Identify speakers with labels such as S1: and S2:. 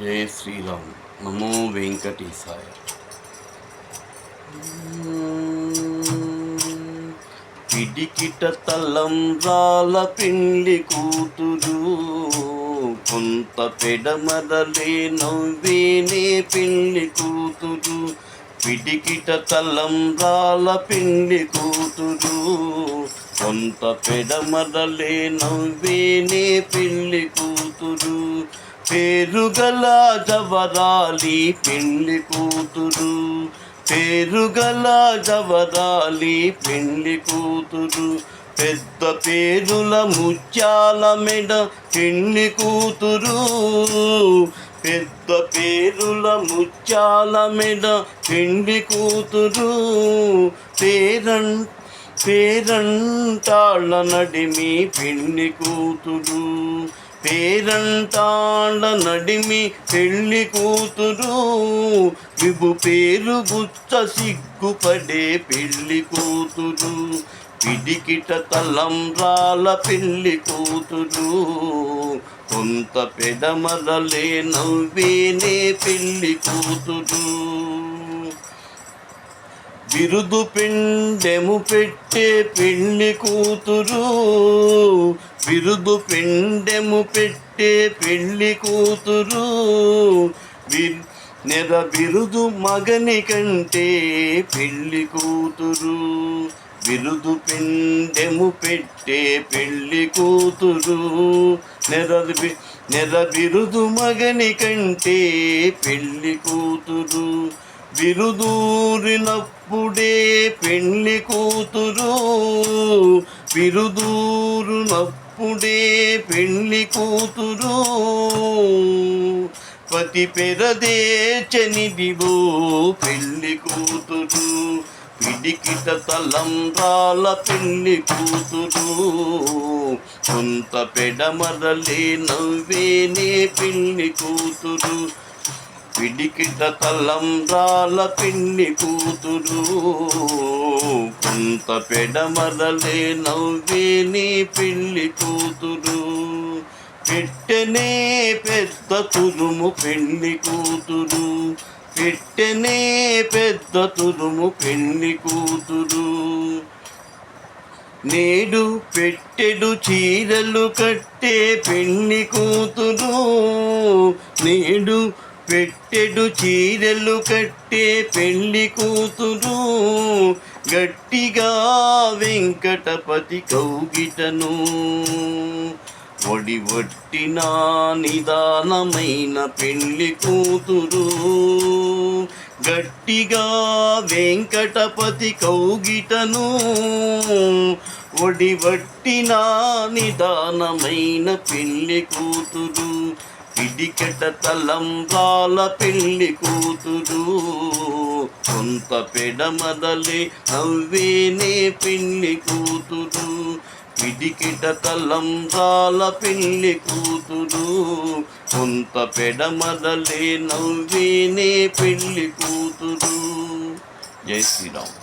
S1: జయ శ్రీరామ్. నమో వెంకటేశాయ. పిడికిట తలంబ్రాల పిండి కూతురు, కొంత పెడమరలే నవ్వేనే పెళ్లి కూతురు. పిడికిట తలంబ్రాల పిండి కూతురు, కొంత పెడమరలే నవ్వేనే పెళ్లి కూతురు. పేరుగల జవరాలి పెళ్లి కూతురు, పేరుగల జవరాలి పెళ్లి కూతురు. పెద్ద పేరుల ముత్యాల మెడ పెళ్లి కూతురు, పెద్ద పేరుల ముత్యాల మెడ పెళ్లి కూతురు. పేరంటాళ్ళ నడిమి పెళ్లి కూతురు, పేరంటాళ్ళ నడిమి పెళ్లి కూతురు. విభు పేరు గుచ్చ సిగ్గుపడే పెళ్లి కూతురు. పిడికిట తలంబ్రాల పెళ్లి కూతురు, కొంత పెడమరలే నవ్వేనే పెళ్లి కూతురు. బిరుదు పిండెము పెట్టే పెళ్లి కూతురు, బిరుదు పిండెము పెట్టే పెళ్లి కూతురు. నెర బిరుదు మగని కంటే పెళ్లి కూతురు, బిరుదు పిండెము పెట్టే పెళ్లి కూతురు. నెర బిరుదు మగని కంటే పెళ్లి కూతురు. బిరుదూరినప్పుడే పెళ్లి కూతురు, బిరుదూరినప్పుడే పెళ్లి కూతురు. పతి పెరదేచనిదివో పెళ్లి కూతురు. పిడికిట తలంబ్రాల పెళ్లి కూతురు, కొంత పెడమరలే నవ్వేనే పెళ్లి కూతురు. పిడికిట తలంబ్రాల పెళ్లి కూతురు, కొంత పెడమరలే నవ్వేనే పెళ్లి కూతురు. పెట్టెనే పెద్ద తురుము పెళ్లి కూతురు, పెట్టెనే పెద్ద తురుము పెళ్లి కూతురు. నేడు పెట్టెడు చీరలు కట్టే పెళ్లి కూతురు, నేడు పెట్టెడు చీరలు కట్టే పెళ్లి కూతురు. గట్టిగా వెంకటపతి కౌగిటను ఒడివట్టిన నిదానమైన పెళ్లి కూతురు. గట్టిగా వెంకటపతి కౌగిటను ఒడివట్టిన నిదానమైన పెళ్లి కూతురు. పిడికిట తలంబ్రాల పెళ్లి కూతురు, కొంత పెడమరలే నవ్వేనే పెళ్లి కూతురు. పిడికిట తలంబ్రాల పెళ్లి కూతురు, కొంత పెడమరలే నవ్వేనే పెళ్లి కూతురు. జై శ్రీరామ్.